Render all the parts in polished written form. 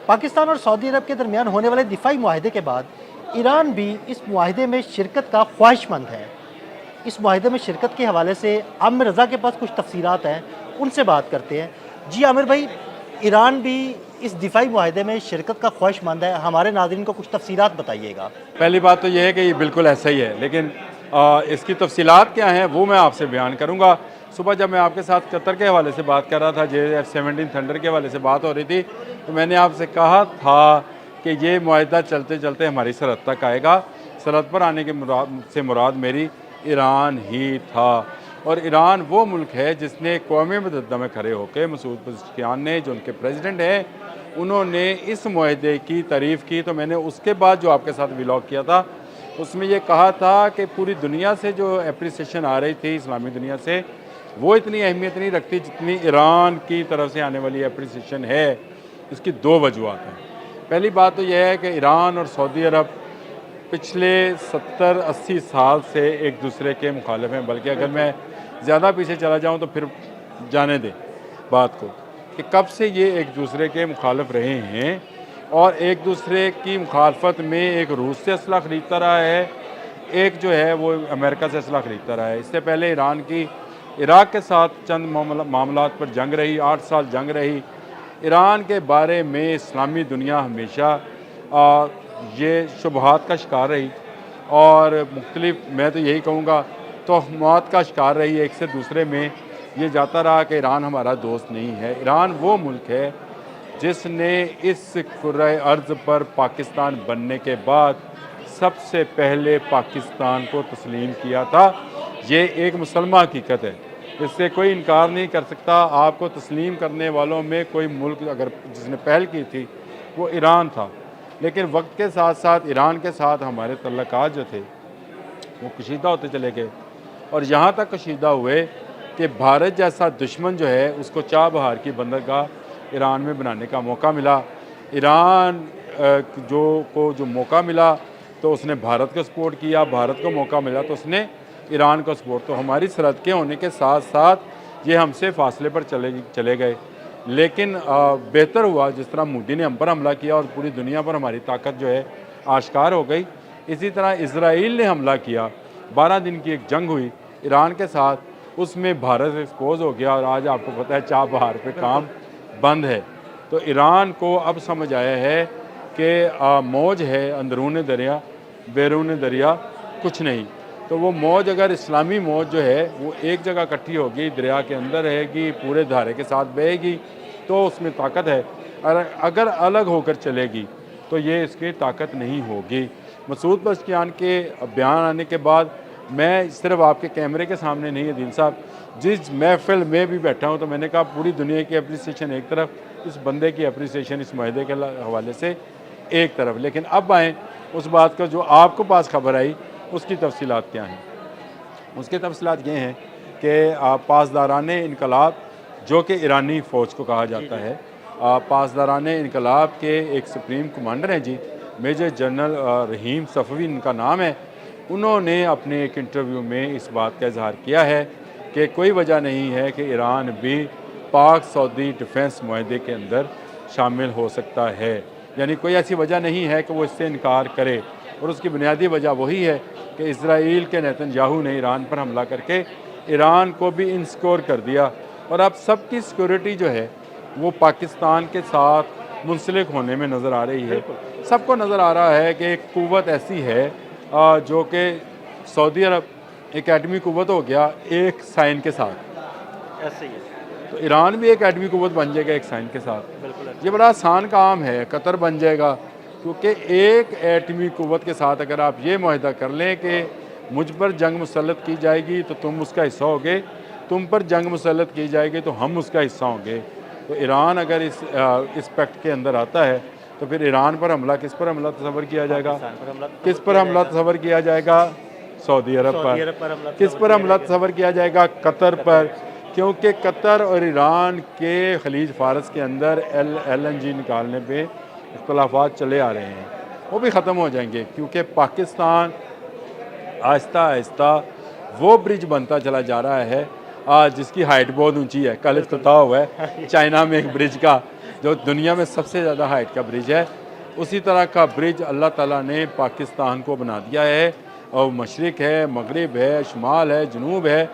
पाकिस्तान और सऊदी अरब के दरमियान होने वाले दिफाई मुआहदे के बाद ईरान भी इस मुआहदे में शिरकत का ख्वाहिशमंद है। इस मुआहदे में शिरकत के हवाले से आमिर रज़ा के पास कुछ तफसीलात हैं, उनसे बात करते हैं। जी आमिर भाई, ईरान भी इस दिफाई मुआहदे में शिरकत का ख्वाहिशमंद है, हमारे नाज़रीन को कुछ तफसीलात बताइएगा। पहली बात तो यह है कि ये बिल्कुल ऐसा ही है, लेकिन इसकी तफसीलात क्या हैं वो मैं आपसे बयान करूँगा। सुबह जब मैं आपके साथ कतर के हवाले से बात कर रहा था, JF-17 थंडर के हवाले से बात हो रही थी, तो मैंने आपसे कहा था कि ये मुआहदा चलते चलते हमारी सरहद तक आएगा। सरहद पर आने के मुराद मेरी ईरान ही था। और ईरान वो मुल्क है जिसने कौम मुत्तहिदा में खड़े होकर मसूद पज़ेश्कियान ने, जो उनके प्रेसिडेंट हैं, उन्होंने इस मुआहदे की तारीफ़ की। तो मैंने उसके बाद जो आपके साथ व्लॉग किया था उसमें ये कहा था कि पूरी दुनिया से जो एप्रिसिएशन आ रही थी, इस्लामी दुनिया से, वो इतनी अहमियत नहीं रखती जितनी ईरान की तरफ से आने वाली एप्रिसिएशन है। इसकी दो वजूहत हैं। पहली बात तो यह है कि ईरान और सऊदी अरब पिछले 70-80 साल से एक दूसरे के मुखालिफ हैं। बल्कि अगर मैं ज़्यादा पीछे चला जाऊँ तो फिर जाने दें बात को कि कब से ये एक दूसरे के मुखालिफ रहे हैं। और एक दूसरे की मुखालफत में एक रूस से असला ख़रीदता रहा है, एक जो है वो अमेरिका से असला ख़रीदता रहा है। इससे पहले ईरान की इराक़ के साथ चंद मामलात पर जंग रही, 8 साल जंग रही। ईरान के बारे में इस्लामी दुनिया हमेशा ये शुबहात का शिकार रही और मुख्तलिफ, मैं तो यही कहूँगा, तोहमात का शिकार रही। एक से दूसरे में ये जाता रहा कि ईरान हमारा दोस्त नहीं है। ईरान वो मुल्क है जिसने इस कुर्रे अर्ज़ पर पाकिस्तान बनने के बाद सबसे पहले पाकिस्तान को तस्लीम किया था। ये एक मुसलमान हकीकत है, इससे कोई इनकार नहीं कर सकता। आपको तस्लीम करने वालों में कोई मुल्क अगर जिसने पहल की थी वो ईरान था। लेकिन वक्त के साथ साथ ईरान के साथ हमारे तल्लुकात जो थे वो कशीदा होते चले गए, और यहाँ तक कशीदा हुए कि भारत जैसा दुश्मन जो है उसको चाह बहार की बंदरगाह ईरान में बनाने का मौका मिला। ईरान जो मौका मिला तो उसने भारत को सपोर्ट किया, भारत को मौका मिला तो उसने ईरान को सपोर्ट। तो हमारी सरहद के होने के साथ साथ ये हमसे फासले पर चले गए। लेकिन बेहतर हुआ जिस तरह मोदी ने हम पर हमला किया और पूरी दुनिया पर हमारी ताकत जो है आश्कार हो गई। इसी तरह इज़राइल ने हमला किया, 12 दिन की एक जंग हुई ईरान के साथ, उसमें भारत एक्सपोज हो गया और आज आपको पता है चाह बहार पे काम बंद है। तो ईरान को अब समझ आया है कि मौज है अंदरून दरिया, बैरून दरिया कुछ नहीं। तो वो मौज, अगर इस्लामी मौज जो है वो एक जगह इकट्ठी होगी, दरिया के अंदर रहेगी, पूरे धारे के साथ बहेगी, तो उसमें ताकत है। और अगर अलग होकर चलेगी तो ये इसकी ताकत नहीं होगी। मसूद पज़ेश्कियान के बयान आने के बाद मैं सिर्फ आपके कैमरे के सामने नहीं, अदील साहब, जिस महफिल में भी बैठा हूँ तो मैंने कहा पूरी दुनिया की अप्रिसिएशन एक तरफ, इस बंदे की अप्रिसिएशन इस मुआहदे के हवाले से एक तरफ। लेकिन अब आएँ उस बात का जो आपको पास खबर आई, उसकी तफसीलात क्या हैं। उसकी तफसीलात ये हैं कि पासदाराने इनकलाब, जो कि ईरानी फ़ौज को कहा जाता है, पासदाराने इनकलाब के एक सुप्रीम कमांडर हैं जी, मेजर जनरल रहीम सफ़वी इनका नाम है। उन्होंने अपने एक इंटरव्यू में इस बात का इजहार किया है कि कोई वजह नहीं है कि ईरान भी पाक सऊदी डिफेंस मुआहदे के अंदर शामिल हो सकता है। यानी कोई ऐसी वजह नहीं है कि वो इससे इनकार करे। और उसकी बुनियादी वजह वही है कि इज़राइल के नेतन्याहू ने ईरान पर हमला करके ईरान को भी इंस्कोर कर दिया। और अब सबकी सिक्योरिटी जो है वो पाकिस्तान के साथ मुंसलिक होने में नज़र आ रही है। सबको नज़र आ रहा है कि एक क़ुव्वत ऐसी है जो कि सऊदी अरब एक एटमी क़ुव्वत हो गया एक साइन के साथ, ऐसे ही है। तो ईरान भी एक एटमी क़ुव्वत बन जाएगा एक साइन के साथ। ये बड़ा आसान काम है, कतर बन जाएगा। क्योंकि एक एटमी क़ुव्वत के साथ अगर आप ये मुआहदा कर लें कि मुझ पर जंग मुसल्लत की जाएगी तो तुम उसका हिस्सा होगे, तुम पर जंग मुसल्लत की जाएगी तो हम उसका हिस्सा होंगे। तो ईरान अगर इस पैक्ट के अंदर आता है तो फिर ईरान पर हमला, किस पर हमला तस्वर किया जाएगा? किस पर हमला तस्वर किया जाएगा? सऊदी अरब पर। किस पर हमला तस्वर किया जाएगा? कतर पर। क्योंकि कतर और ईरान के खलीज फ़ारस के अंदर LNG निकालने पे इख्तलाफात चले आ रहे हैं, वो भी ख़त्म हो जाएंगे। क्योंकि पाकिस्तान आहिस्ता आहिस्ता वो ब्रिज बनता चला जा रहा है जिसकी हाइट बहुत ऊंची है। कल इफ्तिताह हुआ है चाइना में एक ब्रिज का, जो दुनिया में सबसे ज़्यादा हाइट का ब्रिज है, उसी तरह का ब्रिज अल्लाह ताला ने पाकिस्तान को बना दिया है। और मशरिक़ है, मगरिब है, शुमाल है, जनूब है,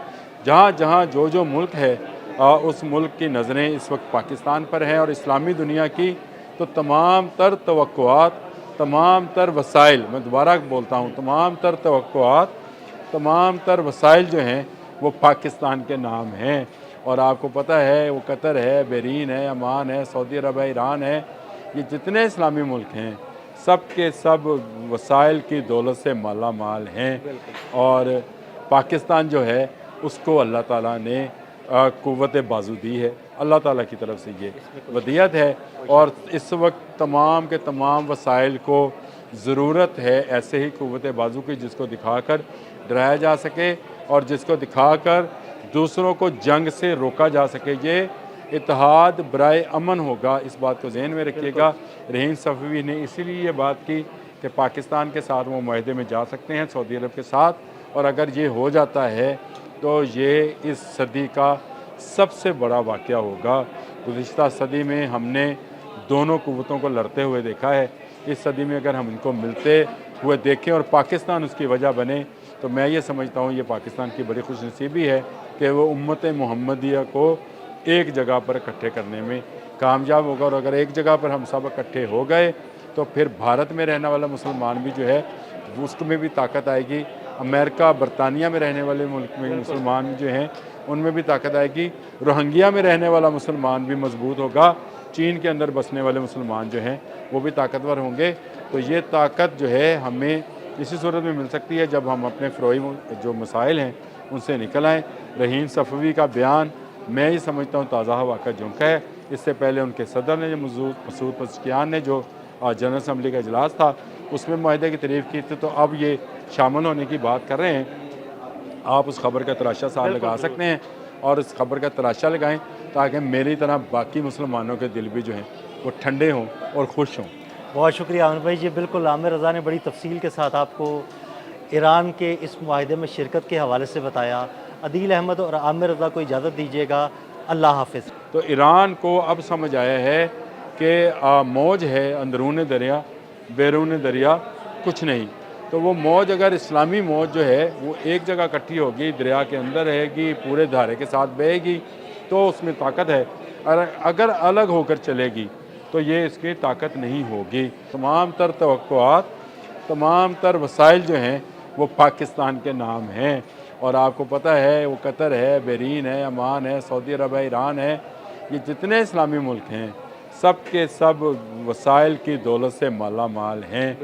जहाँ जहाँ जो जो मुल्क है उस मुल्क की नज़रें इस वक्त पाकिस्तान पर हैं। और इस्लामी दुनिया की तो तमाम तर तवक्कुआत, तमाम तर वसाइल, मैं दोबारा बोलता हूँ, तमाम तर तवक्कुआत, तमाम तर वसाइल जो हैं वो पाकिस्तान के नाम हैं। और आपको पता है वो कतर है, बहरीन है, अमान है, सऊदी अरब है, ईरान है, ये जितने इस्लामी मुल्क हैं सब के सब वसाइल की दौलत से माला माल हैं। और पाकिस्तान जो है उसको अल्लाह ताला ने क़ुव्वत बाजू दी है, अल्लाह ताला की तरफ से ये वदियत है। और इस वक्त तमाम के तमाम वसाइल को ज़रूरत है ऐसे ही क़ुव्वत बाजू की, जिसको दिखाकर डराया जा सके और जिसको दिखाकर दूसरों को जंग से रोका जा सके। ये इत्तेहाद बराए अमन होगा, इस बात को जहन में रखिएगा। रहीम सफ़वी ने इसीलिए ये बात की कि पाकिस्तान के साथ वो मुआहदे में जा सकते हैं, सऊदी अरब के साथ, और अगर ये हो जाता है तो ये इस सदी का सबसे बड़ा वाक़या होगा। गुज़िश्ता सदी में हमने दोनों क़ुव्वतों को लड़ते हुए देखा है, इस सदी में अगर हम इनको मिलते हुए देखें और पाकिस्तान उसकी वजह बने, तो मैं ये समझता हूँ ये पाकिस्तान की बड़ी खुशनसीबी है कि वो उम्मत मुहम्मदिया को एक जगह पर इकट्ठे करने में कामयाब होगा। और अगर एक जगह पर हम सब इकट्ठे हो गए तो फिर भारत में रहने वाला मुसलमान भी जो है उसमें भी ताकत आएगी, अमेरिका बरतानिया में रहने वाले मुल्क में मुसलमान जो हैं उनमें भी ताकत आएगी, रोहिंग्या में रहने वाला मुसलमान भी मजबूत होगा, चीन के अंदर बसने वाले मुसलमान जो हैं वो भी ताकतवर होंगे। तो ये ताकत जो है हमें इसी सूरत में मिल सकती है जब हम अपने फ़रोई जो मसाइल हैं उनसे निकल आएँ। रहीम सफ़वी का बयान मैं ये समझता हूँ ताज़ा हवा का झोंका है। इससे पहले उनके सदर ने जो मसूद पज़ेश्कियान ने जो जनरल असम्बली का इजलास था उसमें मुआहदे की तारीफ़ की थी, तो अब ये शामिल होने की बात कर रहे हैं। आप उस खबर का तराशा साथ लगा सकते हैं और इस खबर का तराशा लगाएं ताकि मेरी तरह बाकी मुसलमानों के दिल भी जो हैं वो ठंडे हों और खुश हों। बहुत शुक्रिया आमिर भाई जी। बिल्कुल आमिर रज़ा ने बड़ी तफसील के साथ आपको ईरान के इस मुआहदे में शिरकत के हवाले से बताया। अदील अहमद और आमिर रज़ा को इजाज़त दीजिएगा। अल्लाह हाफ़िज़। तो ईरान को अब समझ आया है कि मौज है अंदरून दरिया, बैरून दरिया कुछ नहीं। तो वो मौज अगर इस्लामी मौज जो है वो एक जगह इकट्ठी होगी, दरिया के अंदर रहेगी, पूरे धारे के साथ बहेगी, तो उसमें ताकत है। और अगर अलग होकर चलेगी तो ये इसकी ताकत नहीं होगी। तमाम तर तवक्कुआत, तमाम तर वसाइल जो हैं वो पाकिस्तान के नाम हैं। और आपको पता है वो कतर है, बहरीन है, अमान है, सऊदी अरब है, ईरान है, ये जितने इस्लामी मुल्क हैं सब के सब वसाइल की दौलत से माला माल हैं।